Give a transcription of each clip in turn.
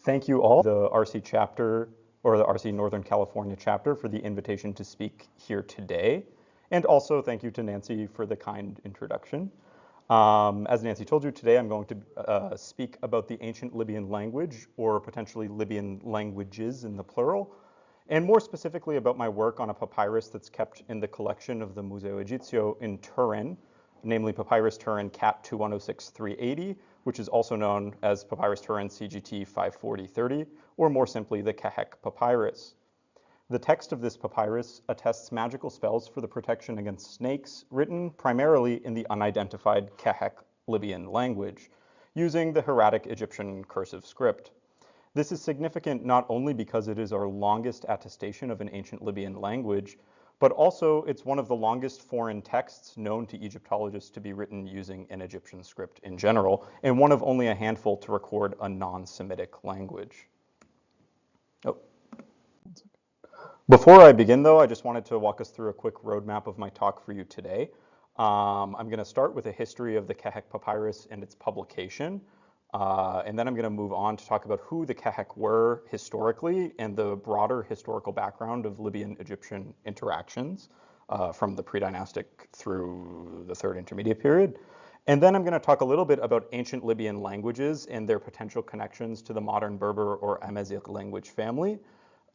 Thank you all, the RC chapter, or the RC Northern California chapter, for the invitation to speak here today. And also thank you to Nancy for the kind introduction. As Nancy told you, today I'm going to speak about the ancient Libyan language, or potentially Libyan languages in the plural, and more specifically about my work on a papyrus that's kept in the collection of the Museo Egizio in Turin, namely Papyrus Turin Cat 2106380, which is also known as Papyrus Turin CGT 54030, or more simply the Qeheq papyrus. The text of this papyrus attests magical spells for the protection against snakes, written primarily in the unidentified Qeheq Libyan language, using the hieratic Egyptian cursive script. This is significant not only because it is our longest attestation of an ancient Libyan language, but also it's one of the longest foreign texts known to Egyptologists to be written using an Egyptian script in general, and one of only a handful to record a non-Semitic language. Before I begin, though, I just wanted to walk us through a quick roadmap of my talk for you today. I'm going to start with a history of the Qeheq papyrus and its publication, and then I'm going to move on to talk about who the Qeheq were historically and the broader historical background of Libyan-Egyptian interactions from the pre-dynastic through the Third Intermediate Period. And then I'm going to talk a little bit about ancient Libyan languages and their potential connections to the modern Berber or Amazigh language family.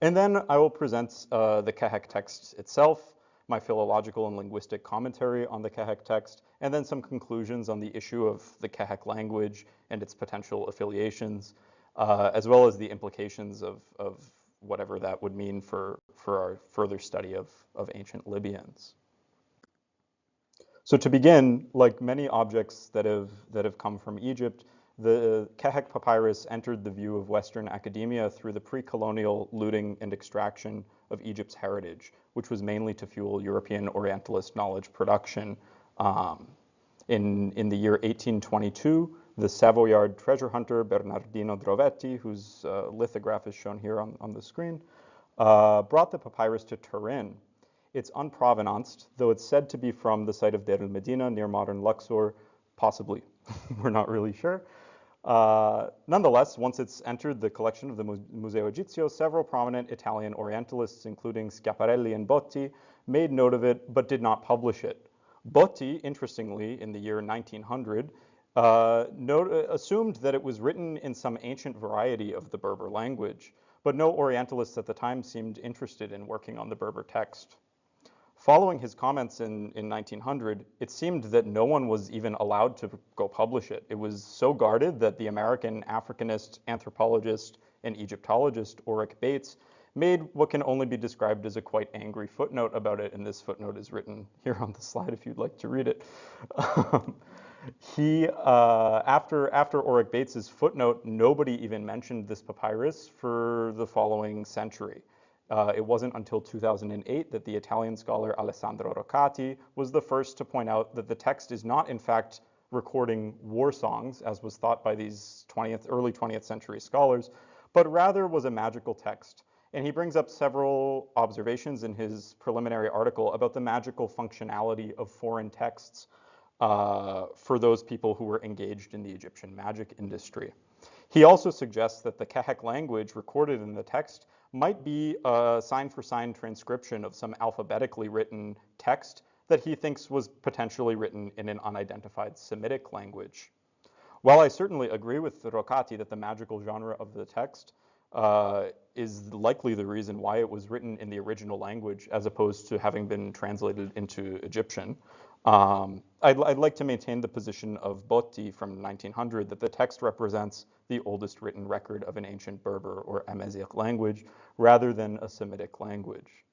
And then I will present the Qeheq text itself, my philological and linguistic commentary on the Qeheq text, and then some conclusions on the issue of the Qeheq language and its potential affiliations, as well as the implications of whatever that would mean for our further study of ancient Libyans. So to begin, like many objects that have come from Egypt, the Qeheq papyrus entered the view of Western academia through the pre-colonial looting and extraction of Egypt's heritage, which was mainly to fuel European Orientalist knowledge production. In the year 1822, the Savoyard treasure hunter Bernardino Drovetti, whose lithograph is shown here on the screen, brought the papyrus to Turin. It's unprovenanced, though it's said to be from the site of Deir el-Medina near modern Luxor, possibly. We're not really sure. Nonetheless, once it's entered the collection of the Museo Egizio, several prominent Italian Orientalists, including Schiaparelli and Botti, made note of it but did not publish it. Botti, interestingly, in the year 1900, assumed that it was written in some ancient variety of the Berber language, but no Orientalists at the time seemed interested in working on the Berber text. Following his comments in 1900, it seemed that no one was even allowed to go publish it. It was so guarded that the American Africanist, anthropologist, and Egyptologist Ulrich Bates made what can only be described as a quite angry footnote about it, and this footnote is written here on the slide if you'd like to read it. After Ulrich Bates's footnote, nobody even mentioned this papyrus for the following century. It wasn't until 2008 that the Italian scholar Alessandro Roccati was the first to point out that the text is not, in fact, recording war songs, as was thought by these early 20th century scholars, but rather was a magical text. And he brings up several observations in his preliminary article about the magical functionality of foreign texts for those people who were engaged in the Egyptian magic industry. He also suggests that the Qeheq language recorded in the text might be a sign-for-sign transcription of some alphabetically written text that he thinks was potentially written in an unidentified Semitic language. While I certainly agree with Roccati that the magical genre of the text is likely the reason why it was written in the original language as opposed to having been translated into Egyptian, I'd like to maintain the position of Botti from 1900 that the text represents the oldest written record of an ancient Berber or Amazigh language rather than a Semitic language.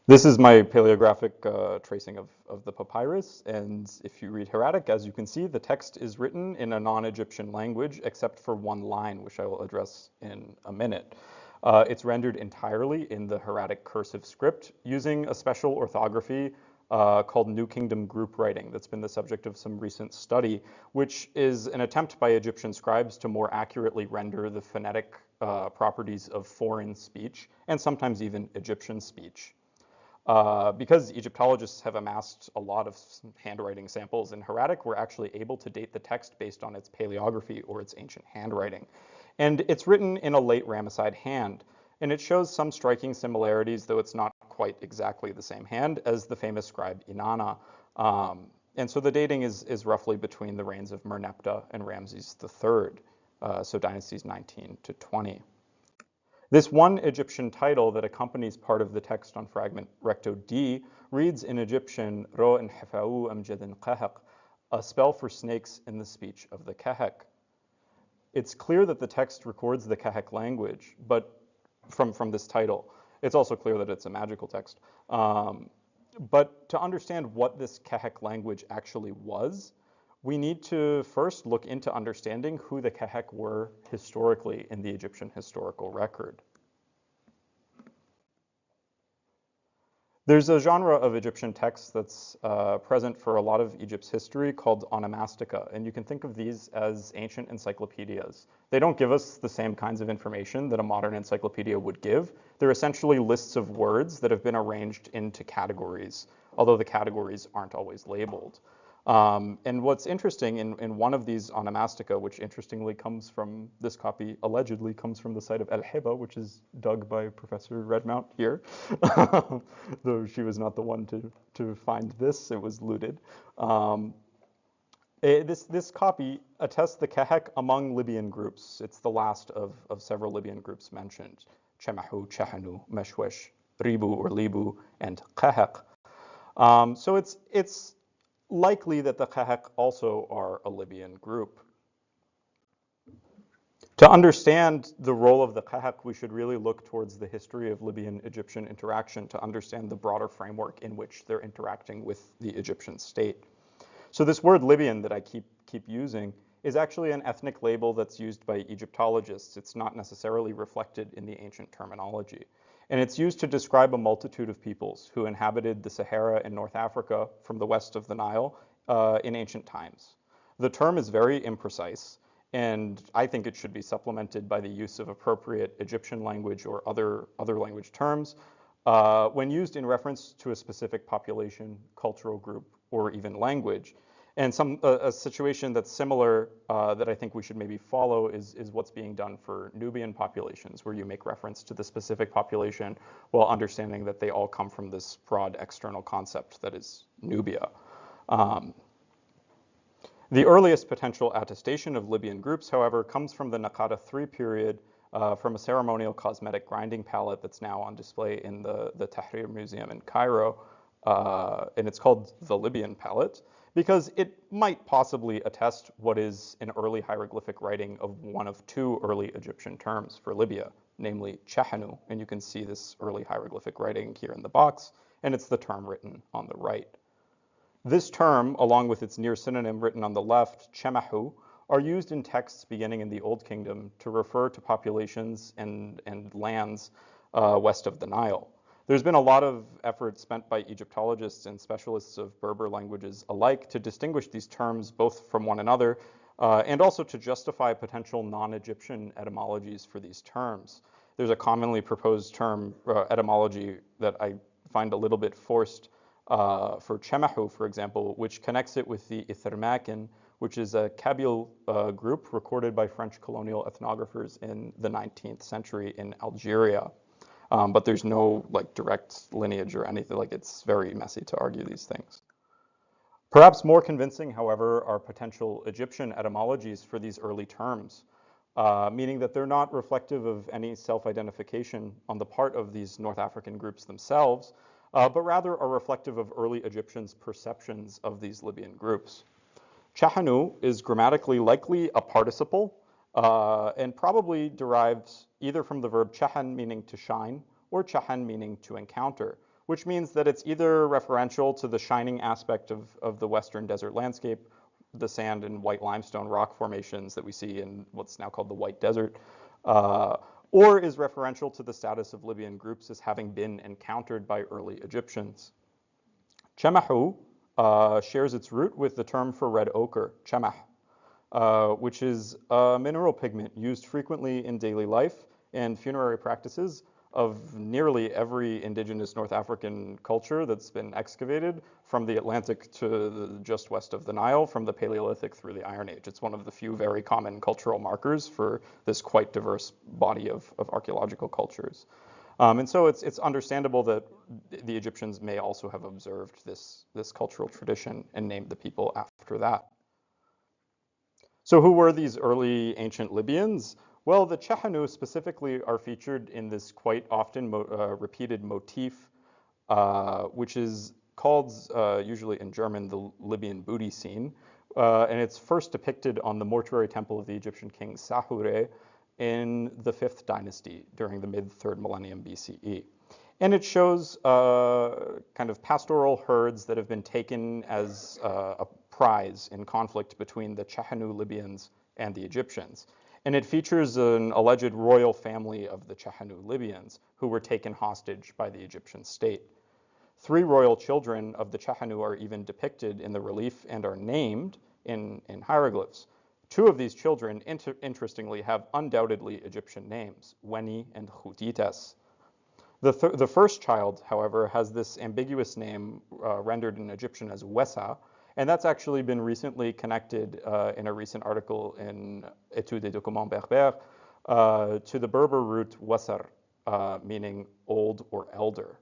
This is my paleographic tracing of the papyrus, and if you read hieratic, as you can see, the text is written in a non-Egyptian language except for one line, which I will address in a minute. It's rendered entirely in the hieratic cursive script using a special orthography called New Kingdom group writing that's been the subject of some recent study, which is an attempt by Egyptian scribes to more accurately render the phonetic properties of foreign speech and sometimes even Egyptian speech. Because Egyptologists have amassed a lot of handwriting samples in hieratic, we're actually able to date the text based on its paleography or its ancient handwriting. And it's written in a late Ramesside hand, and it shows some striking similarities, though it's not quite exactly the same hand as the famous scribe Inanna. And so the dating is roughly between the reigns of Merneptah and Ramses III, so dynasties 19 to 20. This one Egyptian title that accompanies part of the text on fragment recto D reads in Egyptian, Ro en hefa'u amjadin Qeheq, a spell for snakes in the speech of the Qeheq. It's clear that the text records the Qeheq language, but from this title. It's also clear that it's a magical text. But to understand what this Qeheq language actually was, we need to first look into understanding who the Qeheq were historically in the Egyptian historical record. There's a genre of Egyptian texts that's present for a lot of Egypt's history called onomastica, and you can think of these as ancient encyclopedias. They don't give us the same kinds of information that a modern encyclopedia would give. They're essentially lists of words that have been arranged into categories, although the categories aren't always labeled. And what's interesting in one of these onomastica, which interestingly comes from, this copy allegedly comes from the site of El-Hiba, which is dug by Professor Redmount here, though she was not the one to find this, it was looted. This copy attests the Qeheq among Libyan groups. It's the last of several Libyan groups mentioned, Chemahu, Chehanu, Meshwesh, Ribu or Libu, and Qeheq. So it's likely that the Qeheq also are a Libyan group. To understand the role of the Qeheq, we should really look towards the history of Libyan-Egyptian interaction to understand the broader framework in which they're interacting with the Egyptian state. So this word Libyan that I keep using is actually an ethnic label that's used by Egyptologists. It's not necessarily reflected in the ancient terminology. And it's used to describe a multitude of peoples who inhabited the Sahara and North Africa from the west of the Nile in ancient times. The term is very imprecise, and I think it should be supplemented by the use of appropriate Egyptian language or other language terms when used in reference to a specific population, cultural group, or even language. And a situation that's similar that I think we should maybe follow is what's being done for Nubian populations, where you make reference to the specific population while understanding that they all come from this broad external concept that is Nubia. The earliest potential attestation of Libyan groups, however, comes from the Naqada III period from a ceremonial cosmetic grinding palette that's now on display in the Tahrir Museum in Cairo. And it's called the Libyan palette, because it might possibly attest what is an early hieroglyphic writing of one of two early Egyptian terms for Libya, namely Chehanu. And you can see this early hieroglyphic writing here in the box, and it's the term written on the right. This term, along with its near synonym written on the left, Chemahu, are used in texts beginning in the Old Kingdom to refer to populations and lands west of the Nile. There's been a lot of effort spent by Egyptologists and specialists of Berber languages alike to distinguish these terms both from one another and also to justify potential non-Egyptian etymologies for these terms. There's a commonly proposed term etymology that I find a little bit forced for Chemahu, for example, which connects it with the Ithermakan, which is a Kabyle group recorded by French colonial ethnographers in the 19th century in Algeria. But there's no direct lineage or anything. It's very messy to argue these things. Perhaps more convincing, however, are potential Egyptian etymologies for these early terms, meaning that they're not reflective of any self-identification on the part of these North African groups themselves, but rather are reflective of early Egyptians' perceptions of these Libyan groups. Chehanu is grammatically likely a participle, and probably derives either from the verb chehan, meaning to shine, or chehan, meaning to encounter, which means that it's either referential to the shining aspect of the western desert landscape, the sand and white limestone rock formations that we see in what's now called the White Desert, or is referential to the status of Libyan groups as having been encountered by early Egyptians. Chemahu shares its root with the term for red ochre, chemah, which is a mineral pigment used frequently in daily life and funerary practices of nearly every indigenous North African culture that's been excavated, from the Atlantic to just west of the Nile, from the Paleolithic through the Iron Age. It's one of the few very common cultural markers for this quite diverse body of archaeological cultures. And so it's understandable that the Egyptians may also have observed this cultural tradition and named the people after that. So who were these early ancient Libyans? Well, the Qeheq specifically are featured in this quite often repeated motif, which is called, usually in German, the Libyan booty scene. And it's first depicted on the mortuary temple of the Egyptian king Sahure in the 5th dynasty during the mid-3rd millennium BCE. And it shows kind of pastoral herds that have been taken as a prize in conflict between the Qeheq Libyans and the Egyptians. And it features an alleged royal family of the Qeheq Libyans who were taken hostage by the Egyptian state. 3 royal children of the Qeheq are even depicted in the relief and are named in hieroglyphs. 2 of these children, interestingly, have undoubtedly Egyptian names, Weni and Khutites. The first child, however, has this ambiguous name rendered in Egyptian as Wessa, and that's actually been recently connected in a recent article in Études et Documents Berbères to the Berber root wasar, meaning old or elder,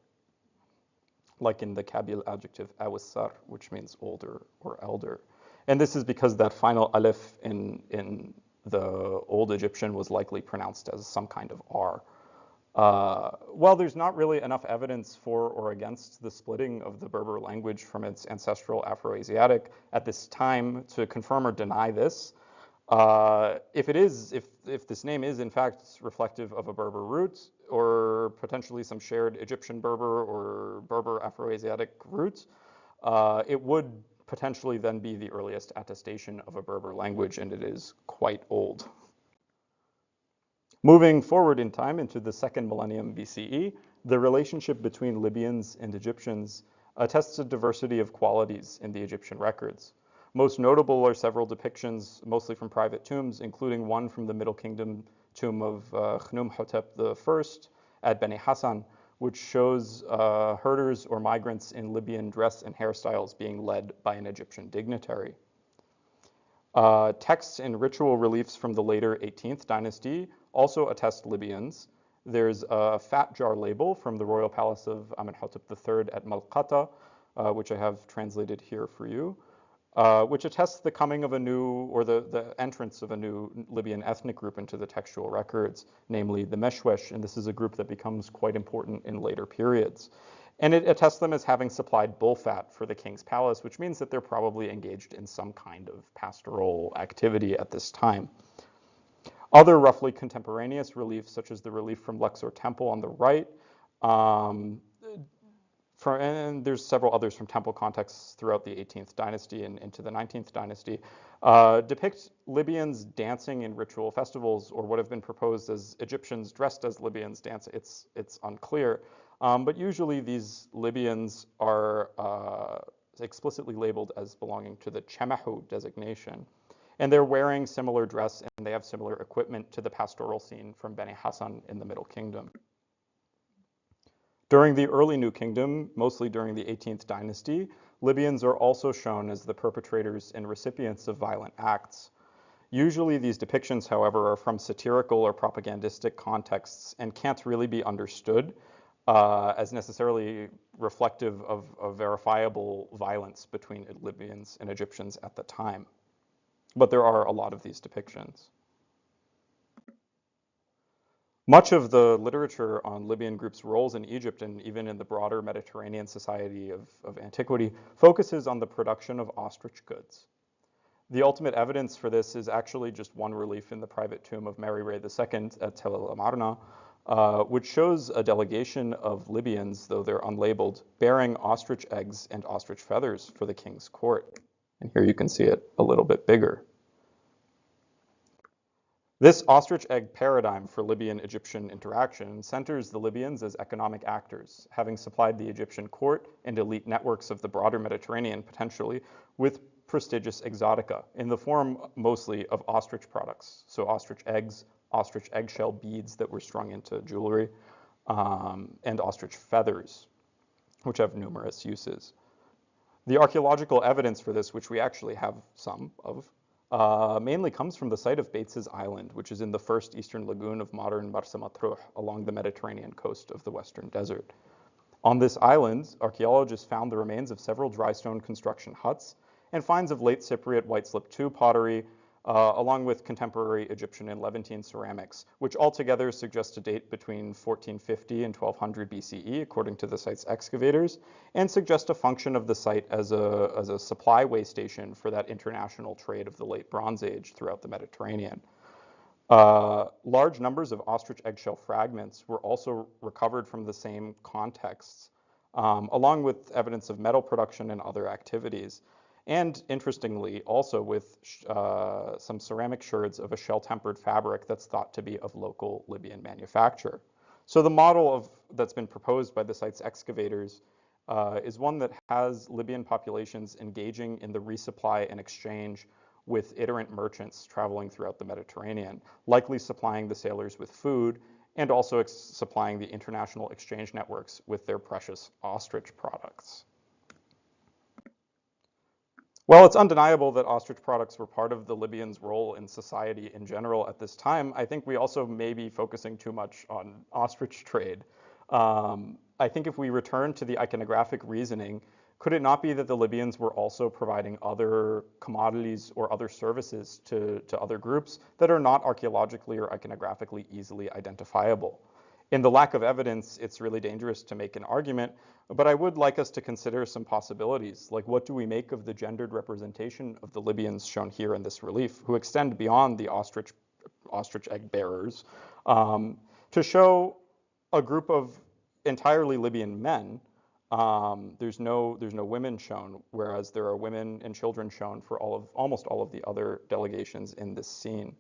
like in the Kabyle adjective awissar, which means older or elder. And this is because that final aleph in the Old Egyptian was likely pronounced as some kind of R. While there's not really enough evidence for or against the splitting of the Berber language from its ancestral Afro-Asiatic at this time to confirm or deny this, if this name is in fact reflective of a Berber root or potentially some shared Egyptian Berber or Berber Afro-Asiatic roots, it would potentially then be the earliest attestation of a Berber language, and it is quite old. Moving forward in time into the 2nd millennium BCE, the relationship between Libyans and Egyptians attests a diversity of qualities in the Egyptian records. Most notable are several depictions, mostly from private tombs, including one from the Middle Kingdom tomb of Khnumhotep I at Beni Hassan, which shows herders or migrants in Libyan dress and hairstyles being led by an Egyptian dignitary. Texts and ritual reliefs from the later 18th dynasty also attest Libyans. There's a fat jar label from the royal palace of Amenhotep III at Malqata, which I have translated here for you, which attests the coming of a new, or the entrance of a new Libyan ethnic group into the textual records, namely the Meshwesh, and this is a group that becomes quite important in later periods. And it attests them as having supplied bull fat for the king's palace, which means that they're probably engaged in some kind of pastoral activity at this time. Other roughly contemporaneous reliefs, such as the relief from Luxor Temple on the right, and there's several others from temple contexts throughout the 18th dynasty and into the 19th dynasty, depict Libyans dancing in ritual festivals, or what have been proposed as Egyptians dressed as Libyans dance. It's unclear. But usually these Libyans are explicitly labeled as belonging to the Qemehu designation. And they're wearing similar dress and they have similar equipment to the pastoral scene from Beni Hassan in the Middle Kingdom. During the early New Kingdom, mostly during the 18th dynasty, Libyans are also shown as the perpetrators and recipients of violent acts. Usually these depictions, however, are from satirical or propagandistic contexts and can't really be understood as necessarily reflective of verifiable violence between Libyans and Egyptians at the time. But there are a lot of these depictions. Much of the literature on Libyan groups' roles in Egypt and even in the broader Mediterranean society of antiquity focuses on the production of ostrich goods. The ultimate evidence for this is actually just one relief in the private tomb of Mary Ray II at Tel el Amarna, which shows a delegation of Libyans, though they're unlabeled, bearing ostrich eggs and ostrich feathers for the king's court. And here you can see it a little bit bigger. This ostrich egg paradigm for Libyan-Egyptian interaction centers the Libyans as economic actors, having supplied the Egyptian court and elite networks of the broader Mediterranean potentially with prestigious exotica in the form mostly of ostrich products. So ostrich eggs, ostrich eggshell beads that were strung into jewelry, and ostrich feathers, which have numerous uses. The archaeological evidence for this, which we actually have some of, mainly comes from the site of Bates's Island, which is in the first eastern lagoon of modern Marsa Matruh along the Mediterranean coast of the Western Desert. On this island, archaeologists found the remains of several dry stone construction huts and finds of late Cypriot white slip II pottery, along with contemporary Egyptian and Levantine ceramics, which altogether suggest a date between 1450 and 1200 BCE, according to the site's excavators, and suggest a function of the site as a supply way station for that international trade of the late Bronze Age throughout the Mediterranean. Large numbers of ostrich eggshell fragments were also recovered from the same contexts, along with evidence of metal production and other activities. And interestingly, also with some ceramic sherds of a shell-tempered fabric that's thought to be of local Libyan manufacture. So the model that's been proposed by the site's excavators is one that has Libyan populations engaging in the resupply and exchange with itinerant merchants traveling throughout the Mediterranean, likely supplying the sailors with food and also supplying the international exchange networks with their precious ostrich products. While it's undeniable that ostrich products were part of the Libyans' role in society in general at this time, I think we also may be focusing too much on ostrich trade. I think if we return to the iconographic reasoning, could it not be that the Libyans were also providing other commodities or other services to other groups that are not archaeologically or iconographically easily identifiable? In the lack of evidence, it's really dangerous to make an argument, but I would like us to consider some possibilities, like what do we make of the gendered representation of the Libyans shown here in this relief, who extend beyond the ostrich egg bearers, to show a group of entirely Libyan men. There's no women shown, whereas there are women and children shown for almost all of the other delegations in this scene.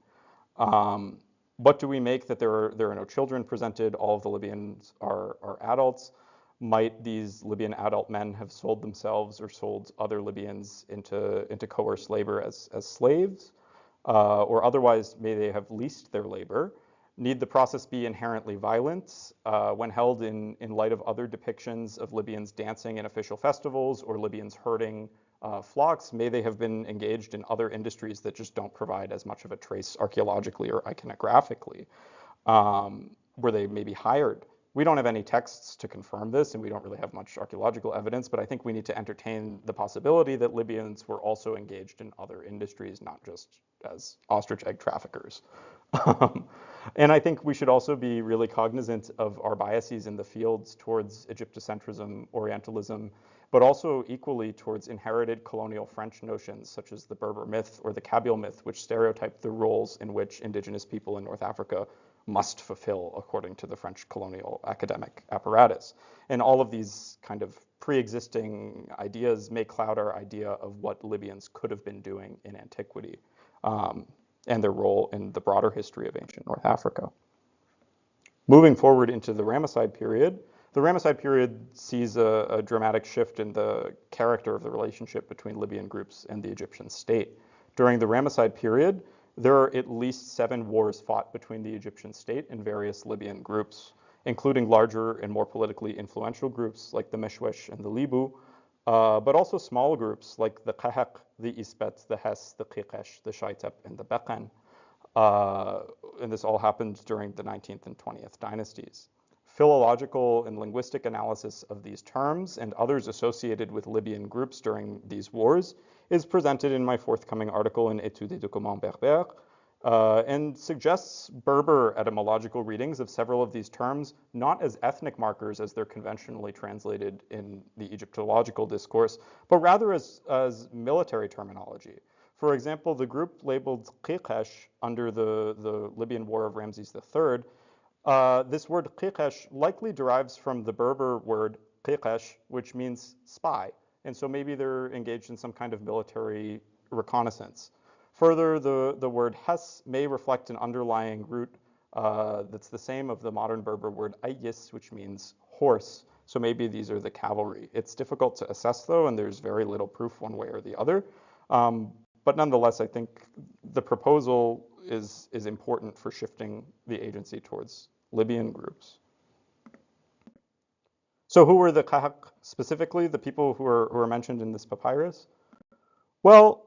What do we make that there are no children presented? All of the Libyans are adults. Might these Libyan adult men have sold themselves or sold other Libyans into coerced labor as slaves? Or otherwise, may they have leased their labor? Need the process be inherently violent when held in light of other depictions of Libyans dancing in official festivals or Libyans herding flocks? May they have been engaged in other industries that just don't provide as much of a trace archaeologically or iconographically? Were they maybe hired? We don't have any texts to confirm this, and we don't really have much archaeological evidence, but I think we need to entertain the possibility that Libyans were also engaged in other industries, not just as ostrich egg traffickers. And I think we should also be really cognizant of our biases in the fields towards Egyptocentrism, Orientalism, but also equally towards inherited colonial French notions such as the Berber myth or the Kabyle myth, which stereotype the roles in which indigenous people in North Africa must fulfill according to the French colonial academic apparatus. And all of these kind of pre-existing ideas may cloud our idea of what Libyans could have been doing in antiquity and their role in the broader history of ancient North Africa. Moving forward into the Ramesside period, the Ramesside period sees a dramatic shift in the character of the relationship between Libyan groups and the Egyptian state. During the Ramesside period, there are at least 7 wars fought between the Egyptian state and various Libyan groups, including larger and more politically influential groups like the Meshwesh and the Libu, but also small groups like the Qeheq, the Isbet, the Hes, the Qeheq, the Shaitep, and the Beqan. And this all happened during the 19th and 20th dynasties. Philological and linguistic analysis of these terms and others associated with Libyan groups during these wars is presented in my forthcoming article in Études et Documents Berbères, and suggests Berber etymological readings of several of these terms, not as ethnic markers as they're conventionally translated in the Egyptological discourse, but rather as military terminology. For example, the group labeled Qeheq under the Libyan War of Ramses III, this word Qeheq likely derives from the Berber word Qeheq, which means spy. And so maybe they're engaged in some kind of military reconnaissance. Further, the word Hes may reflect an underlying root that's the same of the modern Berber word Ayis, which means horse. So maybe these are the cavalry. It's difficult to assess, though, and there's very little proof one way or the other. But nonetheless, I think the proposal is important for shifting the agency towards Libyan groups. So who were the Qeheq specifically, the people who are mentioned in this papyrus? Well,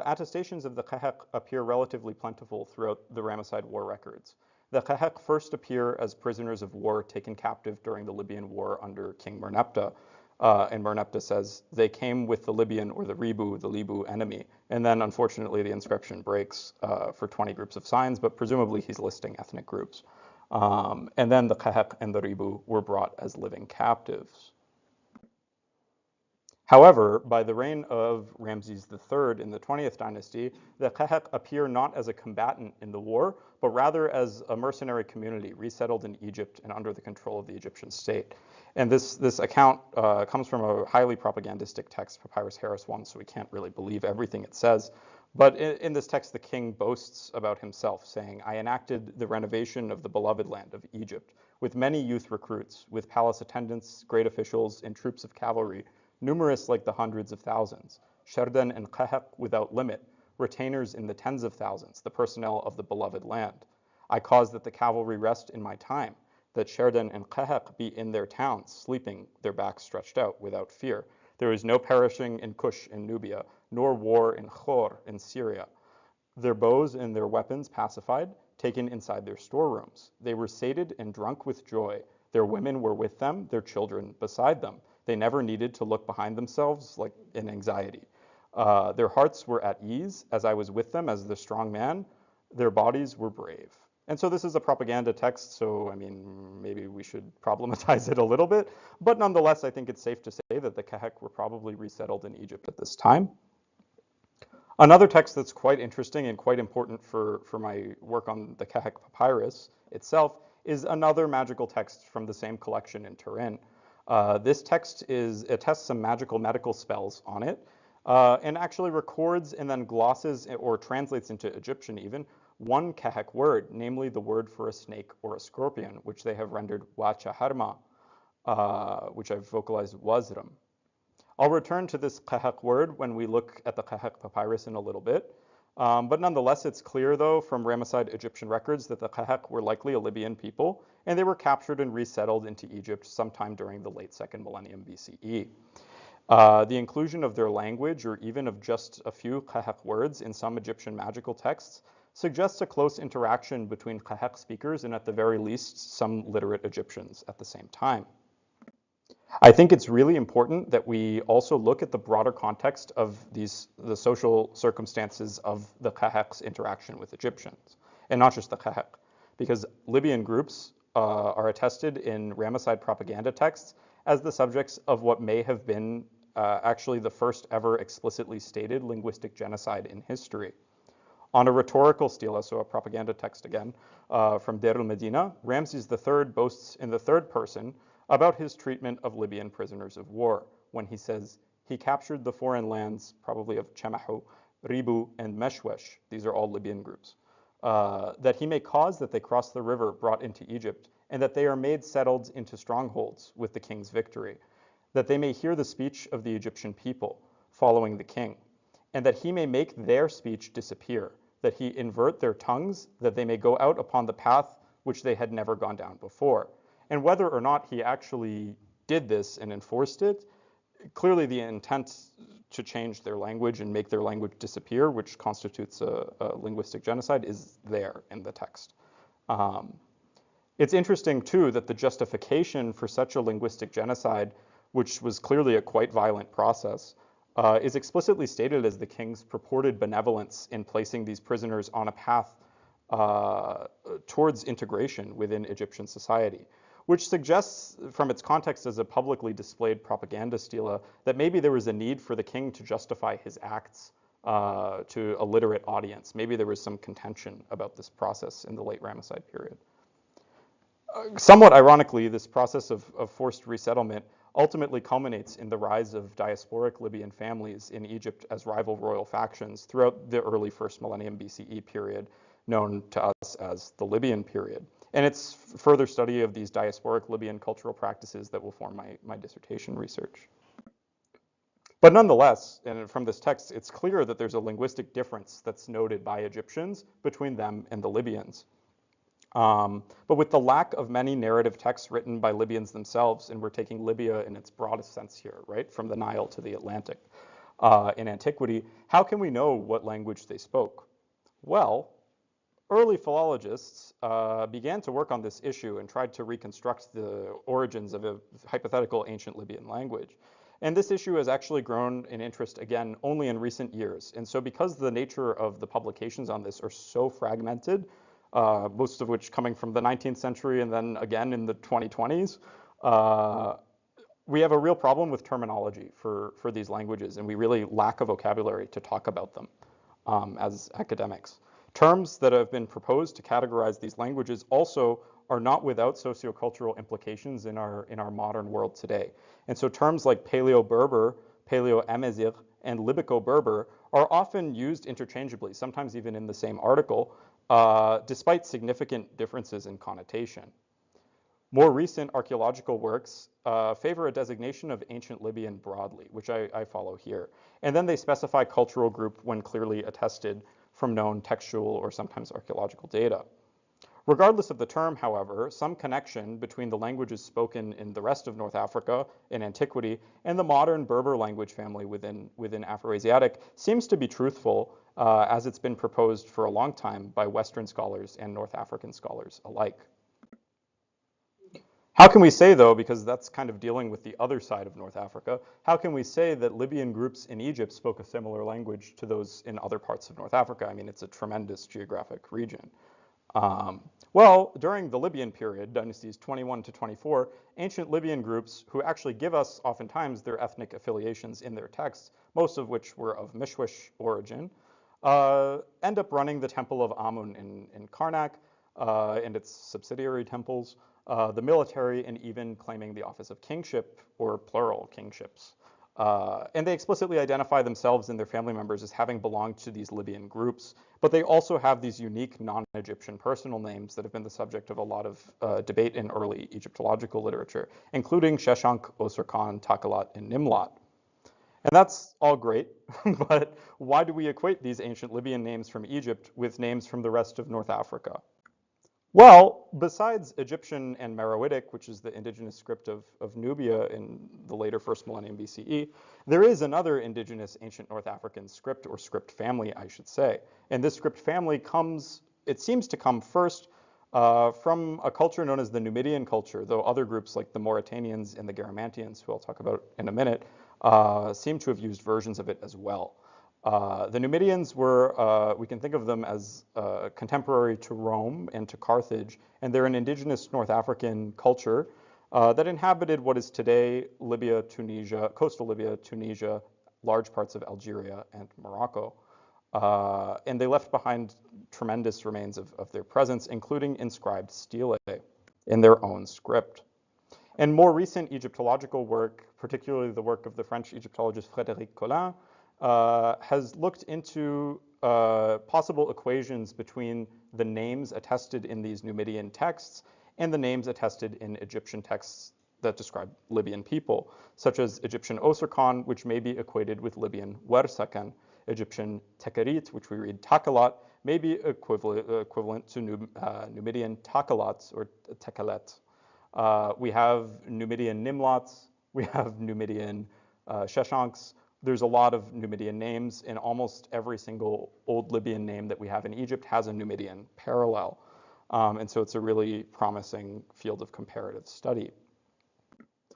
attestations of the Qeheq appear relatively plentiful throughout the Ramesside war records. The Qeheq first appear as prisoners of war taken captive during the Libyan war under King Merneptah. And Merneptah says they came with the Libyan or the Libu enemy. And then unfortunately the inscription breaks for 20 groups of signs, but presumably he's listing ethnic groups. And then the Qeheq and the Libu were brought as living captives. However, by the reign of Ramses III in the 20th dynasty, the Qeheq appear not as a combatant in the war, but rather as a mercenary community resettled in Egypt and under the control of the Egyptian state. And this account comes from a highly propagandistic text, Papyrus Harris I, so we can't really believe everything it says. But in this text, the king boasts about himself, saying, "I enacted the renovation of the beloved land of Egypt, with many youth recruits, with palace attendants, great officials, and troops of cavalry, numerous like the hundreds of thousands, Sherden and Qeheq without limit, retainers in the tens of thousands, the personnel of the beloved land. I caused that the cavalry rest in my time, that Sherden and Qeheq be in their towns, sleeping, their backs stretched out, without fear. There is no perishing in Cush in Nubia, nor war in Khor in Syria. Their bows and their weapons pacified, taken inside their storerooms. They were sated and drunk with joy. Their women were with them, their children beside them. They never needed to look behind themselves like in anxiety. Their hearts were at ease as I was with them as the strong man. Their bodies were brave." And so this is a propaganda text, so I mean, maybe we should problematize it a little bit. But nonetheless, I think it's safe to say that the Qeheq were probably resettled in Egypt at this time. Another text that's quite interesting and quite important for my work on the Qeheq papyrus itself is another magical text from the same collection in Turin. This text attests some magical medical spells on it, and actually records and then glosses or translates into Egyptian even one Qeheq word, namely the word for a snake or a scorpion, which they have rendered wachaharma, which I've vocalized wazram. I'll return to this Qeheq word when we look at the Qeheq papyrus in a little bit. But nonetheless, it's clear, though, from Ramesside Egyptian records that the Qeheq were likely a Libyan people, and they were captured and resettled into Egypt sometime during the late 2nd millennium BCE. The inclusion of their language, or even of just a few Qeheq words in some Egyptian magical texts, suggests a close interaction between Qeheq speakers and, at the very least, some literate Egyptians at the same time. I think it's really important that we also look at the broader context of the social circumstances of the Qeheq's interaction with Egyptians, and not just the Qeheq, because Libyan groups are attested in Ramesside propaganda texts as the subjects of what may have been actually the first ever explicitly stated linguistic genocide in history. On a rhetorical stela, so a propaganda text again, from Deir el-Medina, Ramses III boasts in the third person about his treatment of Libyan prisoners of war, when he says, he captured the foreign lands, probably of Qeheq, Libu, and Meshwesh, these are all Libyan groups, that he may cause that they cross the river brought into Egypt, and that they are made settled into strongholds with the king's victory, that they may hear the speech of the Egyptian people, following the king, and that he may make their speech disappear, that he invert their tongues, that they may go out upon the path which they had never gone down before. And whether or not he actually did this and enforced it, clearly the intent to change their language and make their language disappear, which constitutes a linguistic genocide, is there in the text. It's interesting, too, that the justification for such a linguistic genocide, which was clearly a quite violent process, is explicitly stated as the king's purported benevolence in placing these prisoners on a path towards integration within Egyptian society, which suggests from its context as a publicly displayed propaganda stela that maybe there was a need for the king to justify his acts to a literate audience. Maybe there was some contention about this process in the late Ramesside period. Somewhat ironically, this process of forced resettlement ultimately culminates in the rise of diasporic Libyan families in Egypt as rival royal factions throughout the early 1st millennium BCE period, known to us as the Libyan period. And it's further study of these diasporic Libyan cultural practices that will form my dissertation research. But nonetheless, and from this text, it's clear that there's a linguistic difference that's noted by Egyptians between them and the Libyans. But with the lack of many narrative texts written by Libyans themselves, and we're taking Libya in its broadest sense here, right, from the Nile to the Atlantic, in antiquity, how can we know what language they spoke? Well, early philologists began to work on this issue and tried to reconstruct the origins of a hypothetical ancient Libyan language. And this issue has actually grown in interest again only in recent years. And so because the nature of the publications on this are so fragmented, most of which coming from the 19th century and then again in the 2020s, we have a real problem with terminology for these languages, and we really lack a vocabulary to talk about them as academics. Terms that have been proposed to categorize these languages also are not without sociocultural implications in our modern world today. And so terms like Paleo-Berber, Paleo-Amazigh, and Libico-Berber are often used interchangeably, sometimes even in the same article, despite significant differences in connotation. More recent archaeological works favor a designation of ancient Libyan broadly, which I follow here. And then they specify cultural group when clearly attested from known textual or sometimes archaeological data. Regardless of the term, however, some connection between the languages spoken in the rest of North Africa in antiquity and the modern Berber language family within Afroasiatic seems to be truthful, as it's been proposed for a long time by Western scholars and North African scholars alike. How can we say, though, because that's kind of dealing with the other side of North Africa, how can we say that Libyan groups in Egypt spoke a similar language to those in other parts of North Africa? I mean, it's a tremendous geographic region. Well, during the Libyan period, dynasties 21 to 24, ancient Libyan groups who actually give us oftentimes their ethnic affiliations in their texts, most of which were of Meshwesh origin, end up running the temple of Amun in Karnak and its subsidiary temples, the military, and even claiming the office of kingship, or plural kingships. And they explicitly identify themselves and their family members as having belonged to these Libyan groups, but they also have these unique non-Egyptian personal names that have been the subject of a lot of debate in early Egyptological literature, including Sheshank, Osirkan, Takalat, and Nimlat. And that's all great, but why do we equate these ancient Libyan names from Egypt with names from the rest of North Africa? Well, besides Egyptian and Meroitic, which is the indigenous script of Nubia in the later first millennium BCE, there is another indigenous ancient North African script, or script family, I should say. And this script family it seems to come first from a culture known as the Numidian culture, though other groups like the Mauritanians and the Garamantians, who I'll talk about in a minute, seem to have used versions of it as well. The Numidians were, we can think of them as contemporary to Rome and to Carthage, and they're an indigenous North African culture that inhabited what is today Libya, Tunisia, coastal Libya, Tunisia, large parts of Algeria and Morocco. And they left behind tremendous remains of their presence, including inscribed stelae in their own script. And more recent Egyptological work, particularly the work of the French Egyptologist Frédéric Collin, has looked into possible equations between the names attested in these Numidian texts and the names attested in Egyptian texts that describe Libyan people, such as Egyptian Osirkan, which may be equated with Libyan Wersakan. Egyptian Tekerit, which we read Takalat, may be equivalent to Numidian Takalat or Tekelet. We have Numidian Nimlats, we have Numidian Sheshanks. There's a lot of Numidian names, and almost every single old Libyan name that we have in Egypt has a Numidian parallel. And so it's a really promising field of comparative study.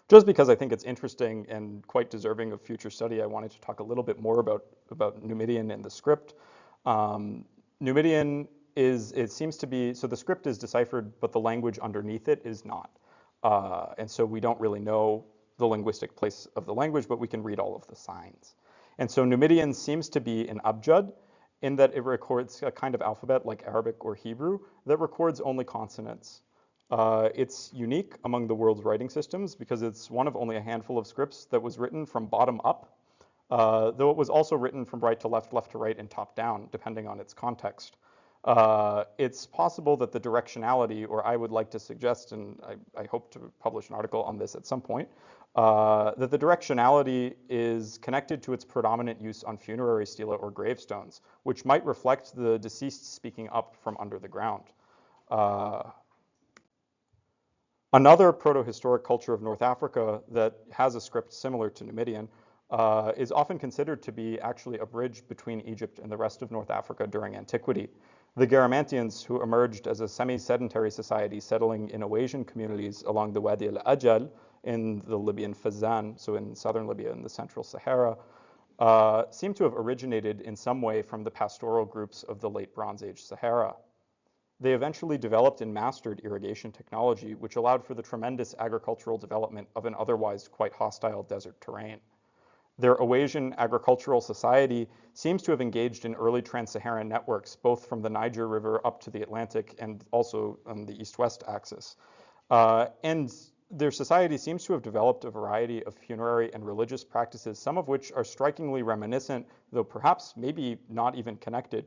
Just because I think it's interesting and quite deserving of future study, I wanted to talk a little bit more about Numidian and the script. Numidian it seems to be, so the script is deciphered, but the language underneath it is not. And so we don't really know the linguistic place of the language, but we can read all of the signs. And so Numidian seems to be an abjad in that it records a kind of alphabet like Arabic or Hebrew that records only consonants. It's unique among the world's writing systems because it's one of only a handful of scripts that was written from bottom up, though it was also written from right to left, left to right, and top down, depending on its context. It's possible that the directionality, or I would like to suggest, and I hope to publish an article on this at some point, that the directionality is connected to its predominant use on funerary stela or gravestones, which might reflect the deceased speaking up from under the ground. Another proto-historic culture of North Africa that has a script similar to Numidian is often considered to be actually a bridge between Egypt and the rest of North Africa during antiquity. The Garamantians, who emerged as a semi-sedentary society settling in Oasian communities along the Wadi al-Ajal in the Libyan Fezzan, so in southern Libya in the central Sahara, seem to have originated in some way from the pastoral groups of the late Bronze Age Sahara. They eventually developed and mastered irrigation technology, which allowed for the tremendous agricultural development of an otherwise quite hostile desert terrain. Their Oasian agricultural society seems to have engaged in early trans-Saharan networks, both from the Niger River up to the Atlantic and also on the east-west axis. And their society seems to have developed a variety of funerary and religious practices, some of which are strikingly reminiscent, though perhaps maybe not even connected,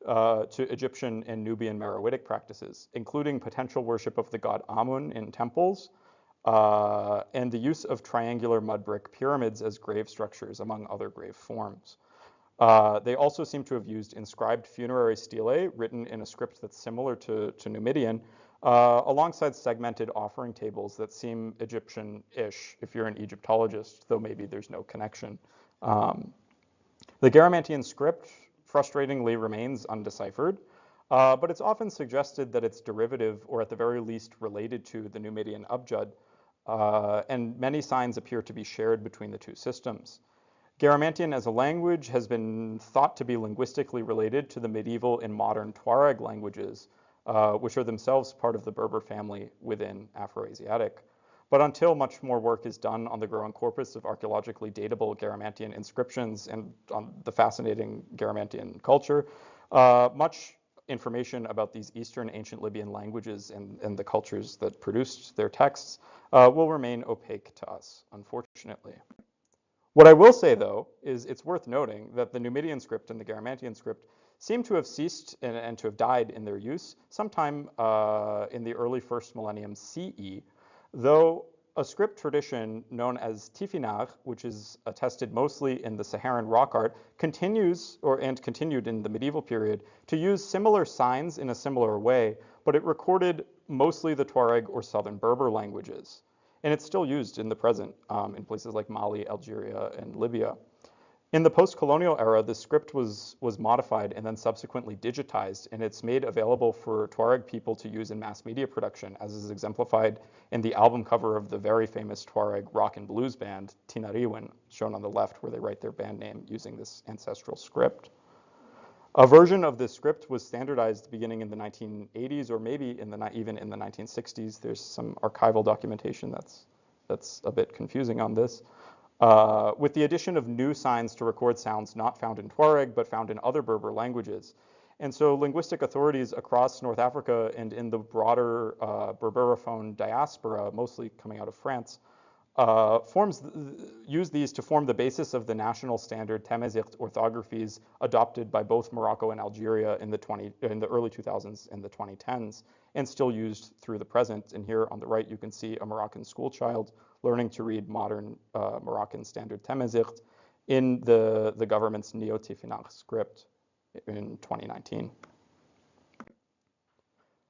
to Egyptian and Nubian Meroitic practices, including potential worship of the god Amun in temples, and the use of triangular mud brick pyramids as grave structures, among other grave forms. They also seem to have used inscribed funerary stelae written in a script that's similar to Numidian, alongside segmented offering tables that seem Egyptian-ish if you're an Egyptologist, though maybe there's no connection. The Garamantian script frustratingly remains undeciphered, but it's often suggested that it's derivative or at the very least related to the Numidian Abjad, and many signs appear to be shared between the two systems. Garamantian as a language has been thought to be linguistically related to the medieval and modern Tuareg languages, which are themselves part of the Berber family within Afroasiatic. But until much more work is done on the growing corpus of archaeologically datable Garamantian inscriptions and on the fascinating Garamantian culture, much information about these Eastern ancient Libyan languages and the cultures that produced their texts will remain opaque to us, unfortunately. What I will say, though, is it's worth noting that the Numidian script and the Garamantian script seem to have ceased and to have died in their use sometime in the early first millennium CE, though a script tradition known as Tifinagh, which is attested mostly in the Saharan rock art, continued in the medieval period to use similar signs in a similar way, but it recorded mostly the Tuareg or southern Berber languages. And it's still used in the present in places like Mali, Algeria, and Libya. In the post-colonial era, the script was modified and then subsequently digitized, and it's made available for Tuareg people to use in mass media production, as is exemplified in the album cover of the very famous Tuareg rock and blues band, Tinariwen, shown on the left, where they write their band name using this ancestral script. A version of this script was standardized beginning in the 1980s, or maybe even in the 1960s. There's some archival documentation that's a bit confusing on this. With the addition of new signs to record sounds not found in Tuareg, but found in other Berber languages. And so linguistic authorities across North Africa and in the broader Berberaphone diaspora, mostly coming out of France, use these to form the basis of the national standard Tamazight orthographies adopted by both Morocco and Algeria in the early 2000s and the 2010s, and still used through the present. And here on the right, you can see a Moroccan schoolchild learning to read modern Moroccan standard Tamazight in the government's Neo-Tifinagh script in 2019.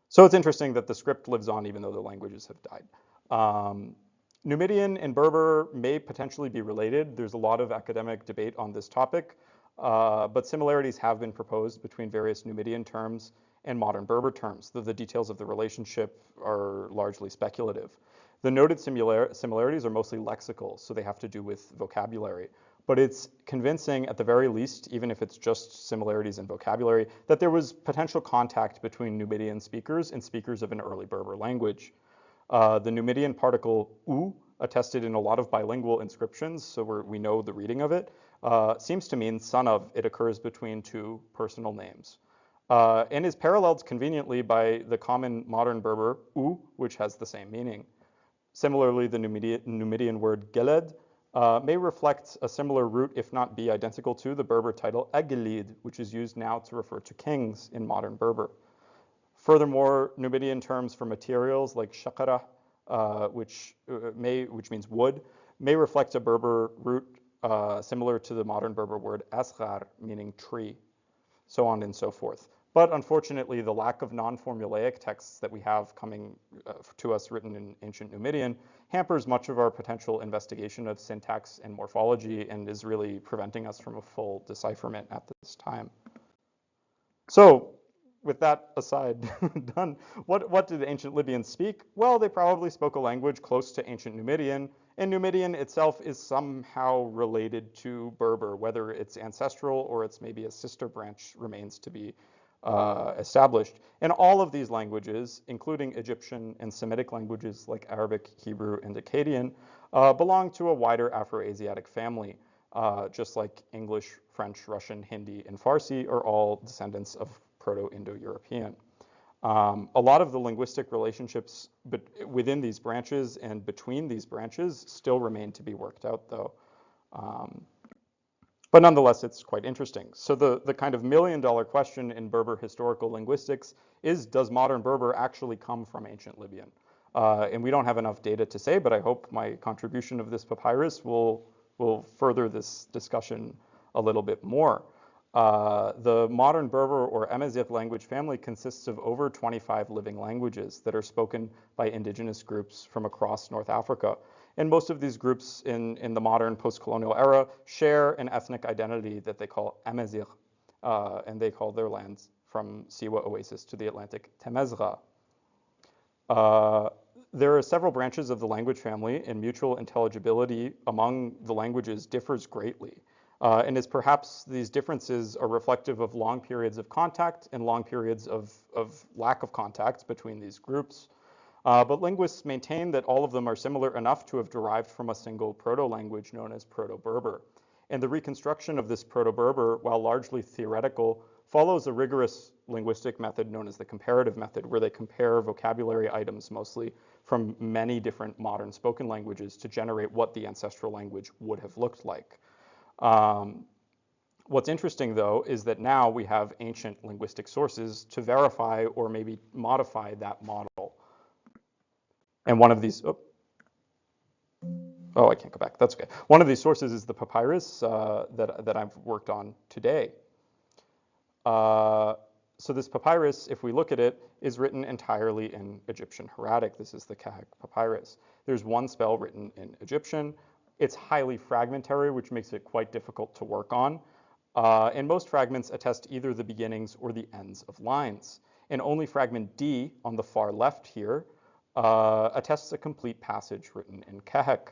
So it's interesting that the script lives on even though the languages have died. Numidian and Berber may potentially be related. There's a lot of academic debate on this topic, but similarities have been proposed between various Numidian terms and modern Berber terms, though the details of the relationship are largely speculative. The noted similarities are mostly lexical, so they have to do with vocabulary. But it's convincing, at the very least, even if it's just similarities in vocabulary, that there was potential contact between Numidian speakers and speakers of an early Berber language. The Numidian particle u, attested in a lot of bilingual inscriptions, so we know the reading of it, seems to mean son of. It occurs between two personal names. And is paralleled conveniently by the common modern Berber u, which has the same meaning. Similarly, the Numidian word geled may reflect a similar root, if not be identical to, the Berber title Egilid, which is used now to refer to kings in modern Berber. Furthermore, Numidian terms for materials like shakara, which means wood, may reflect a Berber root similar to the modern Berber word asghar, meaning tree, so on and so forth. But unfortunately, the lack of non-formulaic texts that we have coming to us written in ancient Numidian hampers much of our potential investigation of syntax and morphology and is really preventing us from a full decipherment at this time. So with that aside done, what did the ancient Libyans speak? Well, they probably spoke a language close to ancient Numidian, and Numidian itself is somehow related to Berber, whether it's ancestral or it's maybe a sister branch remains to be established. And all of these languages, including Egyptian and Semitic languages like Arabic, Hebrew, and Akkadian, belong to a wider Afro-Asiatic family, just like English, French, Russian, Hindi, and Farsi are all descendants of Proto-Indo-European. A lot of the linguistic relationships within these branches and between these branches still remain to be worked out, though. But nonetheless, it's quite interesting. So the kind of million-dollar question in Berber historical linguistics is, does modern Berber actually come from ancient Libyan? And we don't have enough data to say, but I hope my contribution of this papyrus will further this discussion a little bit more. The modern Berber or Amazigh language family consists of over 25 living languages that are spoken by indigenous groups from across North Africa. And most of these groups in the modern post-colonial era share an ethnic identity that they call Amazigh, and they call their lands from Siwa Oasis to the Atlantic Temesgha. There are several branches of the language family, and mutual intelligibility among the languages differs greatly. And as perhaps these differences are reflective of long periods of contact and long periods of lack of contact between these groups. But linguists maintain that all of them are similar enough to have derived from a single proto-language known as proto-Berber. And the reconstruction of this proto-Berber, while largely theoretical, follows a rigorous linguistic method known as the comparative method, where they compare vocabulary items mostly from many different modern spoken languages to generate what the ancestral language would have looked like. What's interesting, though, is that now we have ancient linguistic sources to verify or maybe modify that model. And one of these, I can't go back, that's okay. One of these sources is the papyrus that I've worked on today. So this papyrus, if we look at it, is written entirely in Egyptian hieratic. This is the Qeheq papyrus. There's one spell written in Egyptian. It's highly fragmentary, which makes it quite difficult to work on. And most fragments attest either the beginnings or the ends of lines. And only fragment D on the far left here attests a complete passage written in Qeheq.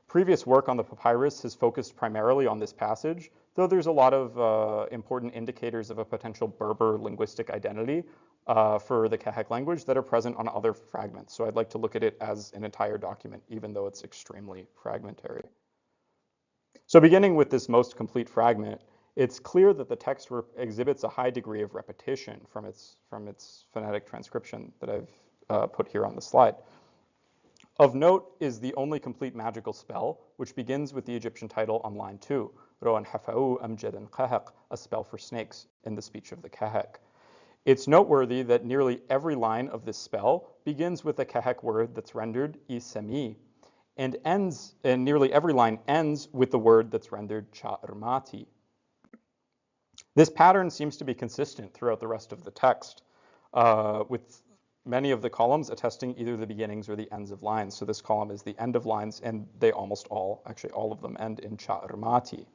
Previous work on the papyrus has focused primarily on this passage, though there's a lot of important indicators of a potential Berber linguistic identity for the Qeheq language that are present on other fragments. So I'd like to look at it as an entire document, even though it's extremely fragmentary. So beginning with this most complete fragment, it's clear that the text exhibits a high degree of repetition from its phonetic transcription that I've put here on the slide. Of note is the only complete magical spell, which begins with the Egyptian title on line 2, Ro'an hafa'u amjadan Qeheq, a spell for snakes in the speech of the Qeheq. It's noteworthy that nearly every line of this spell begins with a Qeheq word that's rendered isami, and nearly every line ends with the word that's rendered cha'rmati. This pattern seems to be consistent throughout the rest of the text, with many of the columns attesting either the beginnings or the ends of lines. So this column is the end of lines, and they almost all, actually all of them, end in cha'rmati.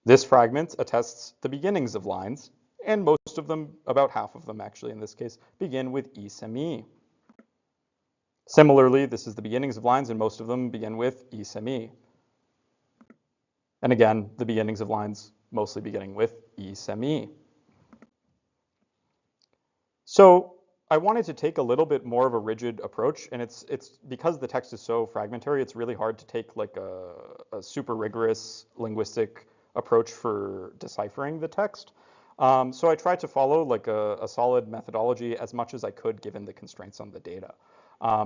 This fragment attests the beginnings of lines, and most of them, about half of them actually in this case, begin with isami. Similarly, this is the beginnings of lines, and most of them begin with isami. And again, the beginnings of lines mostly beginning with isami. So I wanted to take a little bit more of a rigid approach, and it's because the text is so fragmentary, it's really hard to take like a super rigorous linguistic approach for deciphering the text. So I tried to follow like a solid methodology as much as I could given the constraints on the data.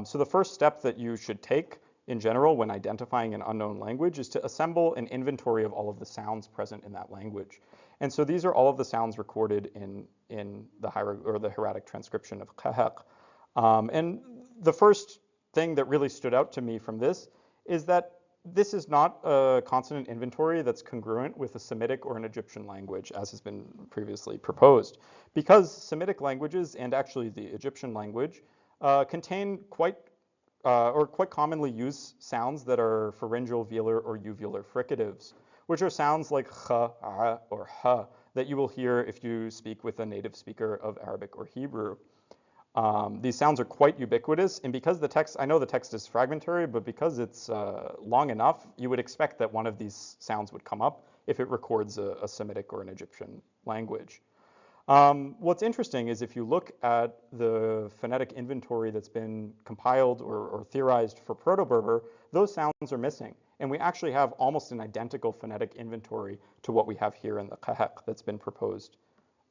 So the first step that you should take in general when identifying an unknown language is to assemble an inventory of all of the sounds present in that language. And so these are all of the sounds recorded in the hieratic transcription of Qeheq. And the first thing that really stood out to me from this is that this is not a consonant inventory that's congruent with a Semitic or an Egyptian language, as has been previously proposed, because Semitic languages and actually the Egyptian language contain quite commonly use sounds that are pharyngeal, velar, or uvular fricatives, which are sounds like kh, a, or ha that you will hear if you speak with a native speaker of Arabic or Hebrew. These sounds are quite ubiquitous, and because the text, I know the text is fragmentary, but because it's long enough, you would expect that one of these sounds would come up if it records a Semitic or an Egyptian language. What's interesting is if you look at the phonetic inventory that's been compiled or theorized for Proto-Berber, those sounds are missing. And we actually have almost an identical phonetic inventory to what we have here in the Qeheq that's been proposed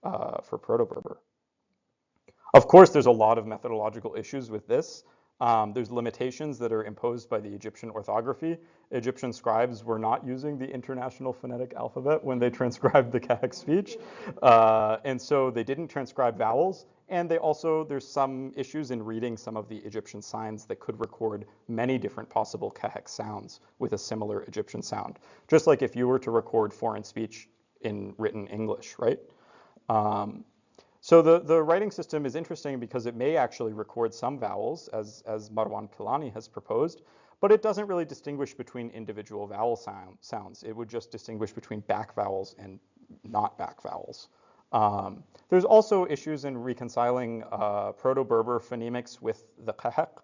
for Proto-Berber. Of course, there's a lot of methodological issues with this. There's limitations that are imposed by the Egyptian orthography. Egyptian scribes were not using the International Phonetic Alphabet when they transcribed the Qeheq speech. And so they didn't transcribe vowels. And there's some issues in reading some of the Egyptian signs that could record many different possible Qeheq sounds with a similar Egyptian sound. Just like if you were to record foreign speech in written English, right? So the writing system is interesting because it may actually record some vowels, as Marwan Kilani has proposed, but it doesn't really distinguish between individual vowel sounds. It would just distinguish between back vowels and not back vowels. There's also issues in reconciling Proto-Berber phonemics with the Qeheq.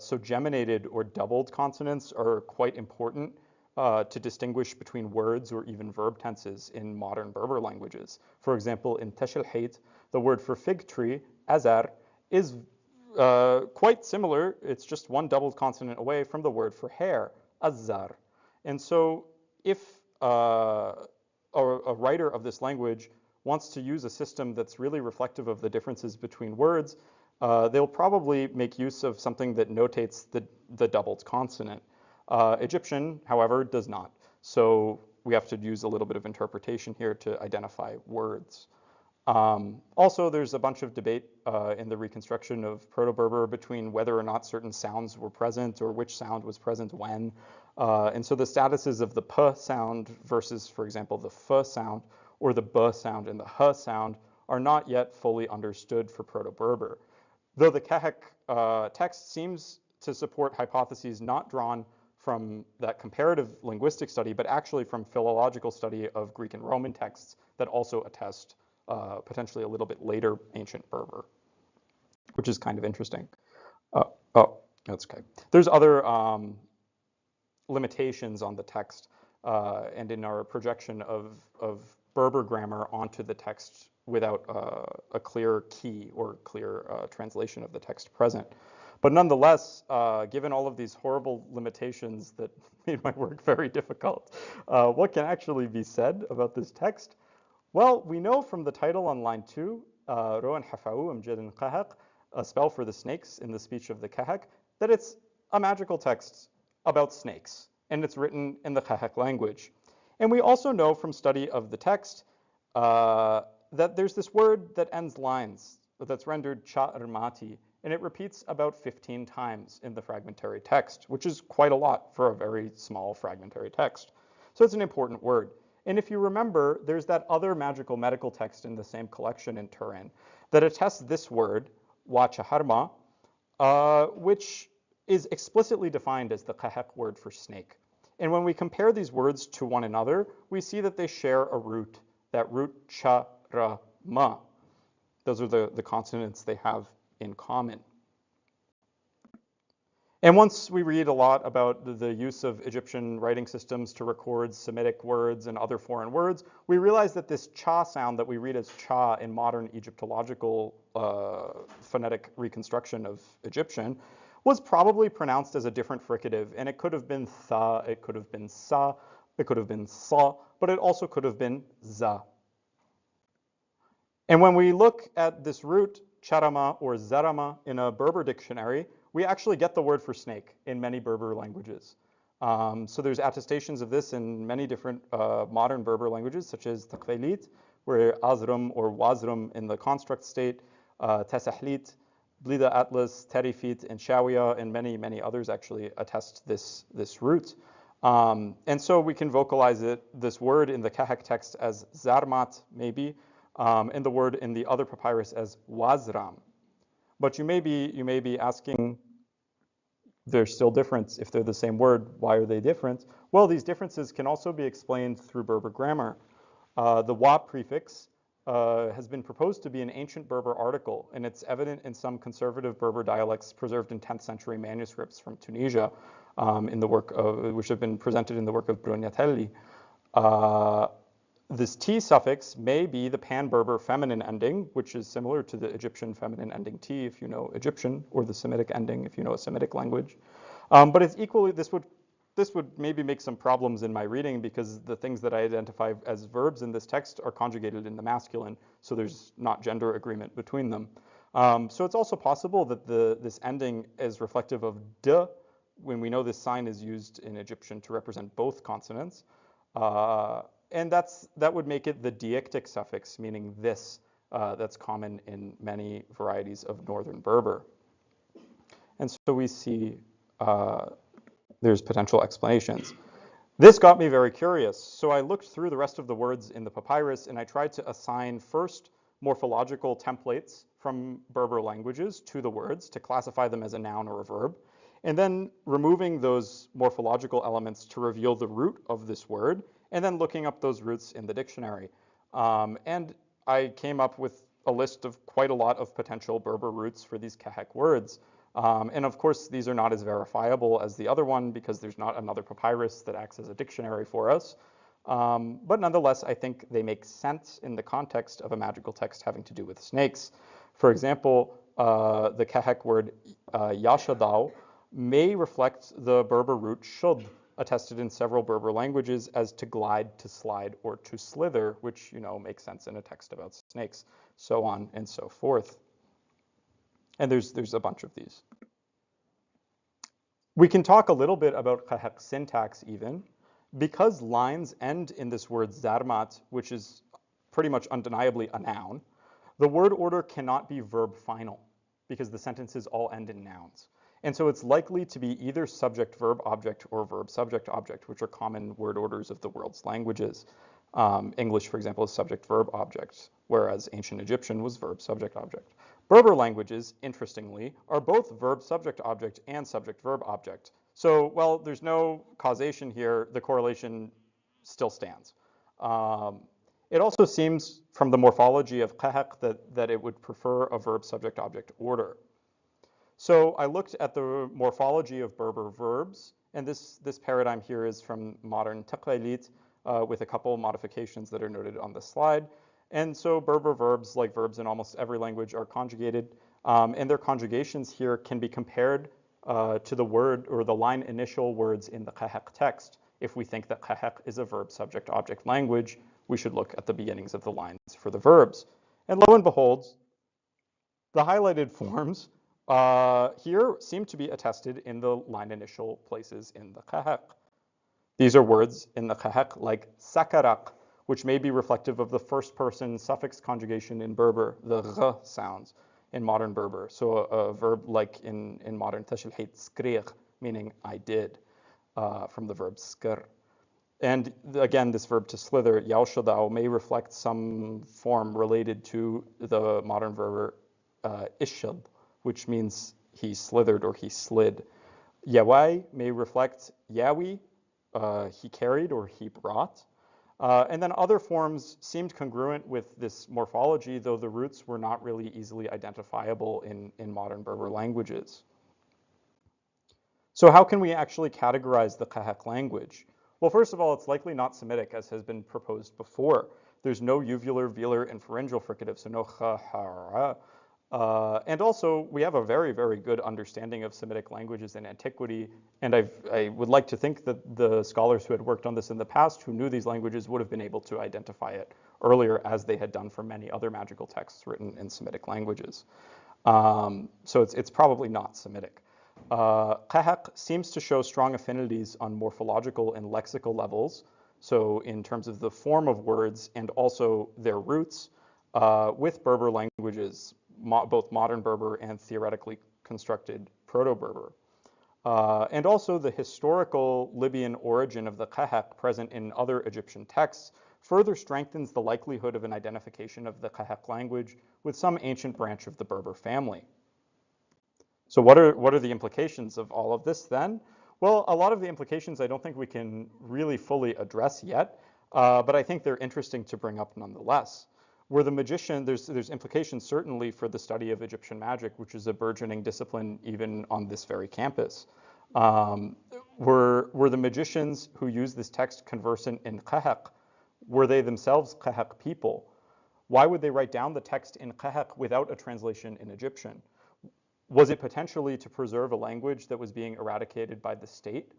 So geminated or doubled consonants are quite important to distinguish between words or even verb tenses in modern Berber languages. For example, in Tashilhait, the word for fig tree, azar, is quite similar. It's just one doubled consonant away from the word for hair, azar. And so if a writer of this language wants to use a system that's really reflective of the differences between words, they'll probably make use of something that notates the doubled consonant. Egyptian, however, does not. So we have to use a little bit of interpretation here to identify words. Also, there's a bunch of debate in the reconstruction of Proto-Berber between whether or not certain sounds were present or which sound was present when. And so the statuses of the p sound versus, for example, the f sound or the b sound and the h sound are not yet fully understood for Proto-Berber. Though the Qeheq text seems to support hypotheses not drawn from that comparative linguistic study, but actually from philological study of Greek and Roman texts that also attest potentially a little bit later ancient Berber, which is kind of interesting. Oh, that's okay. There's other limitations on the text and in our projection of Berber grammar onto the text without a clear key or clear translation of the text present. But nonetheless, given all of these horrible limitations that made my work very difficult, what can actually be said about this text? Well, we know from the title on line 2, Roan Hafa'u Amjadin Qeheq, a spell for the snakes in the speech of the Qeheq, that it's a magical text about snakes, and it's written in the Qeheq language. And we also know from study of the text that there's this word that ends lines, that's rendered cha'armati, and it repeats about 15 times in the fragmentary text, which is quite a lot for a very small fragmentary text. So it's an important word. And if you remember, there's that other magical medical text in the same collection in Turin that attests this word, wa chaharma, which is explicitly defined as the Qeheq word for snake. And when we compare these words to one another, we see that they share a root, that root cha-ra-ma. Those are the consonants they have in common. And once we read a lot about the use of Egyptian writing systems to record Semitic words and other foreign words, we realize that this cha sound that we read as cha in modern Egyptological phonetic reconstruction of Egyptian was probably pronounced as a different fricative, and it could have been tha, it could have been sa, it could have been sa, but it also could have been za. And when we look at this root, charama or zarama, in a Berber dictionary, we actually get the word for snake in many Berber languages. So there's attestations of this in many different modern Berber languages, such as Taqfeilit, where azrum or wazrum in the construct state, tasahlit, Blida Atlas, Terifit, and Shawiya, and many, many others actually attest this root. And so we can vocalize this word in the Qeheq text as Zarmat, maybe, and the word in the other papyrus as Wazram. But you may be asking, there's still difference. If they're the same word, why are they different? Well, these differences can also be explained through Berber grammar. The wa prefix has been proposed to be an ancient Berber article, and it's evident in some conservative Berber dialects preserved in 10th century manuscripts from Tunisia, in the work of, which have been presented in the work of Brugnatelli. This T suffix may be the Pan-Berber feminine ending, which is similar to the Egyptian feminine ending T, if you know Egyptian, or the Semitic ending, if you know a Semitic language. But it's equally, this would maybe make some problems in my reading, because the things that I identify as verbs in this text are conjugated in the masculine, so there's not gender agreement between them. So it's also possible that this ending is reflective of d, when we know this sign is used in Egyptian to represent both consonants. And that would make it the deictic suffix, meaning this, that's common in many varieties of Northern Berber. And so we see there's potential explanations. This got me very curious. So I looked through the rest of the words in the papyrus, and I tried to assign first morphological templates from Berber languages to the words to classify them as a noun or a verb, and then removing those morphological elements to reveal the root of this word, and then looking up those roots in the dictionary. And I came up with a list of quite a lot of potential Berber roots for these Qeheq words. And of course, these are not as verifiable as the other one, because there's not another papyrus that acts as a dictionary for us. But nonetheless, I think they make sense in the context of a magical text having to do with snakes. For example, the Qeheq word yashadao may reflect the Berber root shud, attested in several Berber languages as to glide, to slide, or to slither, which, makes sense in a text about snakes, so on and so forth. And there's a bunch of these. We can talk a little bit about Qeheq syntax even. Because lines end in this word zarmat, which is pretty much undeniably a noun, the word order cannot be verb final, because the sentences all end in nouns. And so it's likely to be either subject-verb-object or verb-subject-object, which are common word orders of the world's languages. English, for example, is subject-verb-object, whereas ancient Egyptian was verb-subject-object. Berber languages, interestingly, are both verb-subject-object and subject-verb-object. So, well, there's no causation here. The correlation still stands. It also seems from the morphology of Qeheq that it would prefer a verb-subject-object order. So I looked at the morphology of Berber verbs, and this paradigm here is from modern taqalit, with a couple modifications that are noted on the slide. And so Berber verbs, like verbs in almost every language, are conjugated, and their conjugations here can be compared to the word or the line initial words in the Qeheq text. If we think that Qeheq is a verb-subject-object language, we should look at the beginnings of the lines for the verbs. And lo and behold, the highlighted forms here seem to be attested in the line initial places in the Qeheq. These are words in the Qeheq like sakarak, which may be reflective of the first person suffix conjugation in Berber, the gh sounds in modern Berber. So a verb like in modern tashilhit, skrir, meaning I did, from the verb skr. And again, this verb to slither, yaushadao, may reflect some form related to the modern Berber ishad, which means he slithered or he slid. Yawai may reflect yawi, he carried or he brought. And then other forms seemed congruent with this morphology, though the roots were not really easily identifiable in modern Berber languages. So how can we actually categorize the Qeheq language? Well, first of all, it's likely not Semitic, as has been proposed before. There's no uvular, velar, and pharyngeal fricative, so no kha, ha, ra. And also, we have a very, very good understanding of Semitic languages in antiquity, and I would like to think that the scholars who had worked on this in the past, who knew these languages, would have been able to identify it earlier, as they had done for many other magical texts written in Semitic languages. So it's probably not Semitic. Qeheq seems to show strong affinities on morphological and lexical levels, so in terms of the form of words and also their roots, with Berber languages, both modern Berber and theoretically constructed proto-Berber. And also the historical Libyan origin of the Qeheq present in other Egyptian texts further strengthens the likelihood of an identification of the Qeheq language with some ancient branch of the Berber family. So what are the implications of all of this then? Well, a lot of the implications I don't think we can really fully address yet, but I think they're interesting to bring up nonetheless. Where the magician, there's implications certainly for the study of Egyptian magic, which is a burgeoning discipline even on this very campus. Were the magicians who use this text conversant in Qeheq? Were they themselves Qeheq people? Why would they write down the text in Qeheq without a translation in Egyptian? Was it potentially to preserve a language that was being eradicated by the state?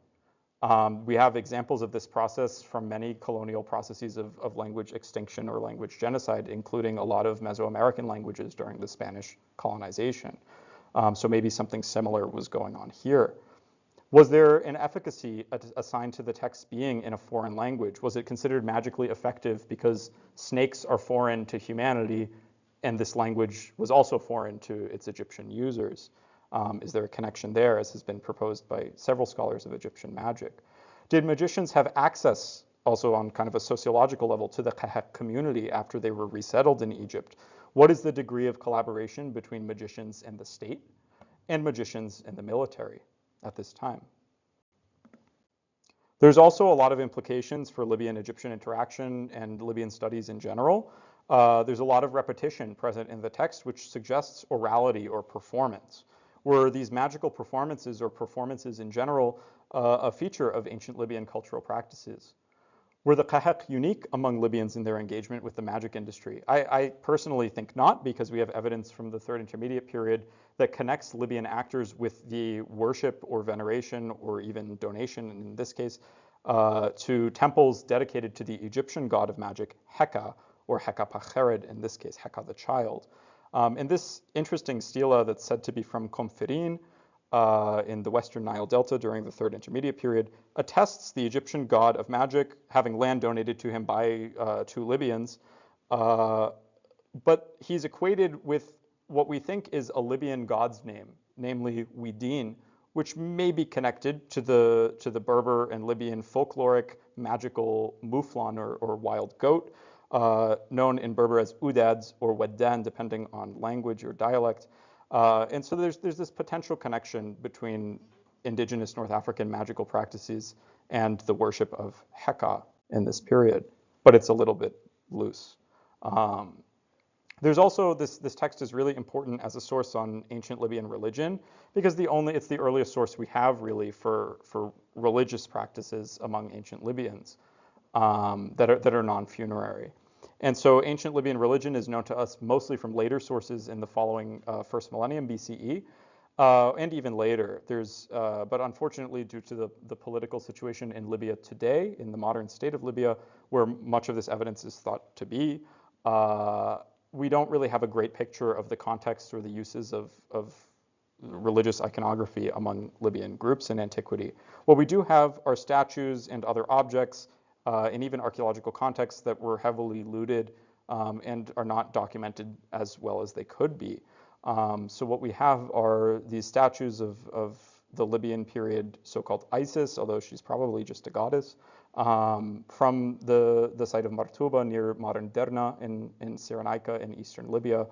We have examples of this process from many colonial processes of language extinction or language genocide, including a lot of Mesoamerican languages during the Spanish colonization. So maybe something similar was going on here. Was there an efficacy assigned to the text being in a foreign language? Was it considered magically effective because snakes are foreign to humanity and this language was also foreign to its Egyptian users? Is there a connection there, as has been proposed by several scholars of Egyptian magic? Did magicians have access, also on kind of a sociological level, to the Qeheq community after they were resettled in Egypt? What is the degree of collaboration between magicians and the state and magicians and the military at this time? There's also a lot of implications for Libyan-Egyptian interaction and Libyan studies in general. There's a lot of repetition present in the text, which suggests orality or performance. Were these magical performances or performances in general a feature of ancient Libyan cultural practices? Were the Qeheq unique among Libyans in their engagement with the magic industry? I personally think not, because we have evidence from the Third Intermediate period that connects Libyan actors with the worship or veneration or even donation, in this case, to temples dedicated to the Egyptian god of magic, Heka, or Heka Pachered, in this case, Heka the child. And this interesting stela that's said to be from Komferin in the Western Nile Delta during the Third Intermediate period attests the Egyptian god of magic having land donated to him by two Libyans, but he's equated with what we think is a Libyan god's name, namely Widin, which may be connected to the Berber and Libyan folkloric magical mouflon or wild goat, known in Berber as udads or weddan, depending on language or dialect. And so there's this potential connection between indigenous North African magical practices and the worship of Heka in this period, but it's a little bit loose. There's also this text is really important as a source on ancient Libyan religion, because it's the earliest source we have really for religious practices among ancient Libyans that are non-funerary. And so ancient Libyan religion is known to us mostly from later sources in the following first millennium BCE, and even later. But unfortunately, due to the political situation in Libya today, in the modern state of Libya, where much of this evidence is thought to be, we don't really have a great picture of the context or the uses of religious iconography among Libyan groups in antiquity. What we do have are statues and other objects, and even archaeological contexts that were heavily looted and are not documented as well as they could be. So what we have are these statues of the Libyan period, so-called Isis, although she's probably just a goddess, from the site of Martuba near modern Derna in Cyrenaica in eastern Libya,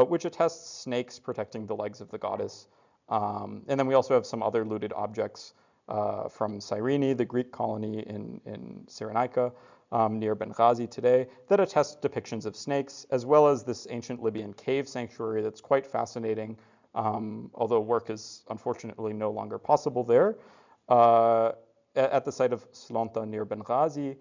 which attests snakes protecting the legs of the goddess. And then we also have some other looted objects from Cyrene, the Greek colony in Cyrenaica, near Benghazi today, that attest depictions of snakes, as well as this ancient Libyan cave sanctuary that's quite fascinating, although work is unfortunately no longer possible there, at the site of Slonta near Benghazi,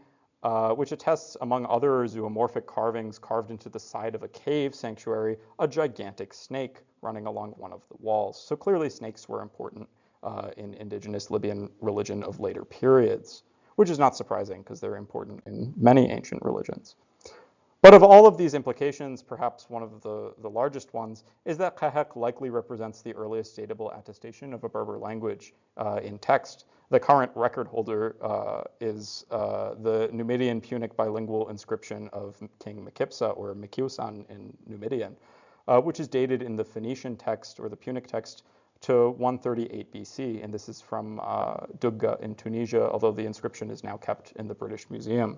which attests, among other zoomorphic carvings carved into the side of a cave sanctuary, a gigantic snake running along one of the walls. So clearly snakes were important in indigenous Libyan religion of later periods, which is not surprising because they're important in many ancient religions. But of all of these implications, perhaps one of the largest ones is that Qeheq likely represents the earliest datable attestation of a Berber language in text. The current record holder is the Numidian Punic bilingual inscription of King Mekipsa, or Mekiusan in Numidian, which is dated in the Phoenician text or the Punic text to 138 BC, and this is from Dugga in Tunisia, although the inscription is now kept in the British Museum.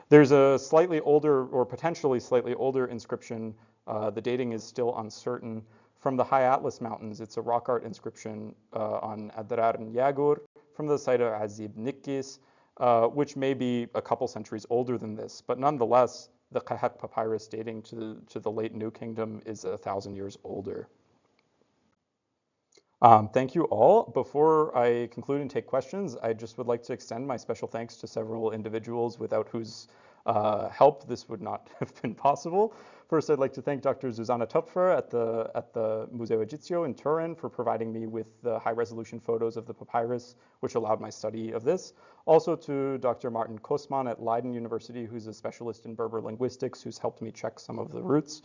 There's a slightly older, or potentially slightly older inscription, the dating is still uncertain, from the High Atlas Mountains. It's a rock art inscription on Adrar and Yagur from the site of Azib Nikis, which may be a couple centuries older than this, but nonetheless, the Qeheq papyrus dating to the late New Kingdom is 1,000 years older. Thank you all. Before I conclude and take questions, I just would like to extend my special thanks to several individuals without whose help this would not have been possible. First, I'd like to thank Dr. Zuzana Topfer at the Museo Egizio in Turin for providing me with the high-resolution photos of the papyrus, which allowed my study of this. Also to Dr. Martin Kosman at Leiden University, who's a specialist in Berber linguistics, who's helped me check some of the roots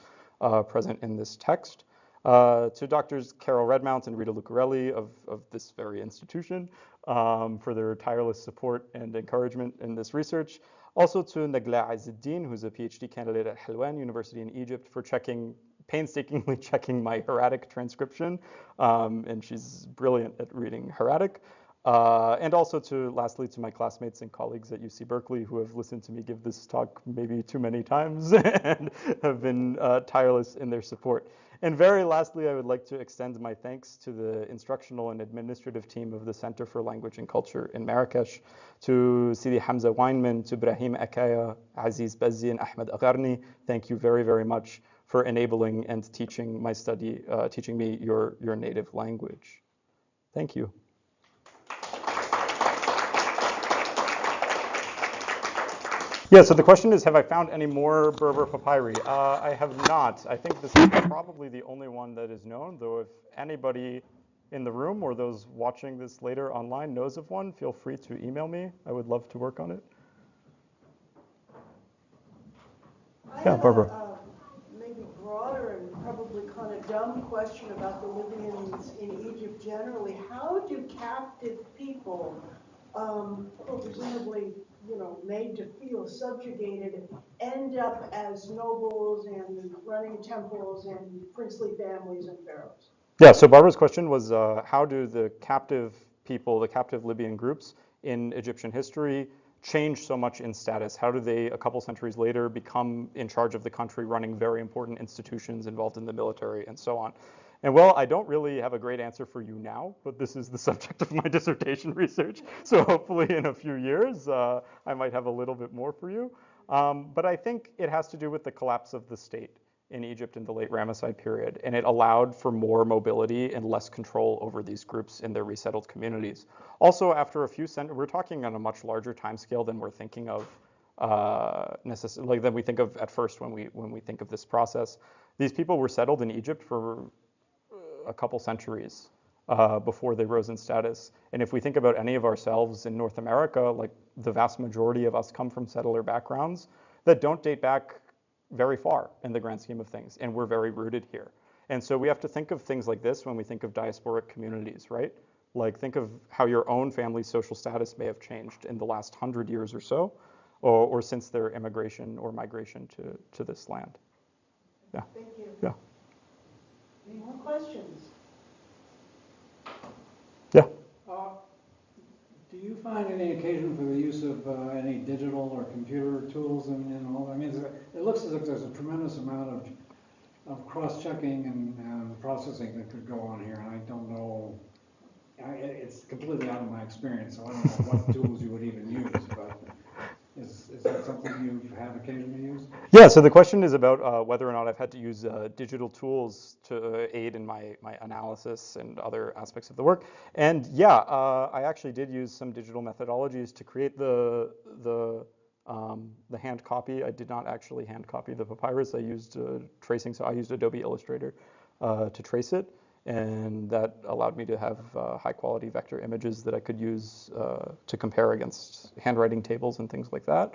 present in this text. To Drs. Carol Redmount and Rita Lucarelli of this very institution for their tireless support and encouragement in this research. Also to Nagla Izzeddin, who's a PhD candidate at Helwan University in Egypt, for painstakingly checking my hieratic transcription, and she's brilliant at reading hieratic. And also lastly, to my classmates and colleagues at UC Berkeley who have listened to me give this talk maybe too many times and have been tireless in their support. And very lastly, I would like to extend my thanks to the instructional and administrative team of the Center for Language and Culture in Marrakesh, to Sidi Hamza Weinman, to Brahim Akaya, Aziz Bazzi, and Ahmed Agharni. Thank you very, very much for enabling and teaching my study, teaching me your native language. Thank you. Yeah, so the question is, have I found any more Berber papyri? I have not. I think this is probably the only one that is known, though if anybody in the room or those watching this later online knows of one, feel free to email me. I would love to work on it. Yeah, Barbara. Maybe broader and probably kind of dumb question about the Libyans in Egypt generally. How do captive people, presumably, made to feel subjugated, end up as nobles and running temples and princely families and pharaohs? Yeah, so Barbara's question was, how do the captive people, the captive Libyan groups in Egyptian history change so much in status? How do they, a couple centuries later, become in charge of the country, running very important institutions involved in the military and so on? And well, I don't really have a great answer for you now, but this is the subject of my dissertation research. So hopefully in a few years, I might have a little bit more for you. But I think it has to do with the collapse of the state in Egypt in the late Ramesside period. And it allowed for more mobility and less control over these groups in their resettled communities. Also, after a few centuries, we're talking on a much larger timescale than we're thinking of than we think of at first when we think of this process. These people were settled in Egypt for a couple centuries before they rose in status. And if we think about any of ourselves in North America, like the vast majority of us come from settler backgrounds that don't date back very far in the grand scheme of things, and we're very rooted here. And so we have to think of things like this when we think of diasporic communities, right? Like think of how your own family's social status may have changed in the last 100 years or so, or since their immigration or migration to this land. Yeah. Thank you. Yeah. Any more questions? Yeah. Do you find any occasion for the use of any digital or computer tools in all? I mean, it looks as if there's a tremendous amount of cross-checking and processing that could go on here, and I don't know. It's completely out of my experience, so I don't know what tools you would even use, but is that something you've had occasion to use? Yeah, so the question is about whether or not I've had to use digital tools to aid in my analysis and other aspects of the work. And yeah, I actually did use some digital methodologies to create the hand copy. I did not actually hand copy the papyrus. I used tracing, so I used Adobe Illustrator to trace it. And that allowed me to have high quality vector images that I could use to compare against handwriting tables and things like that.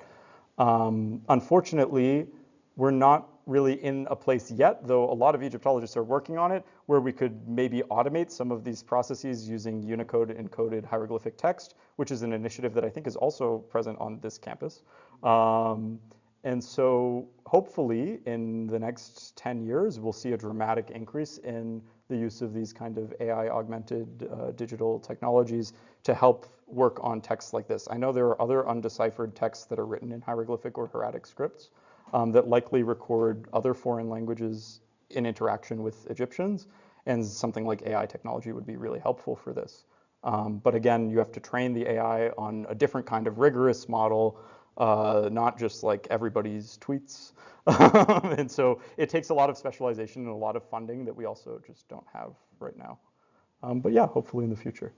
Unfortunately, we're not really in a place yet, though a lot of Egyptologists are working on it, where we could maybe automate some of these processes using Unicode encoded hieroglyphic text, which is an initiative that I think is also present on this campus. And so hopefully in the next 10 years, we'll see a dramatic increase in the use of these kind of AI augmented digital technologies to help work on texts like this. I know there are other undeciphered texts that are written in hieroglyphic or hieratic scripts that likely record other foreign languages in interaction with Egyptians, and something like AI technology would be really helpful for this. But again, you have to train the AI on a different kind of rigorous model, not just like everybody's tweets. And so it takes a lot of specialization and a lot of funding that we also just don't have right now. But yeah, hopefully in the future.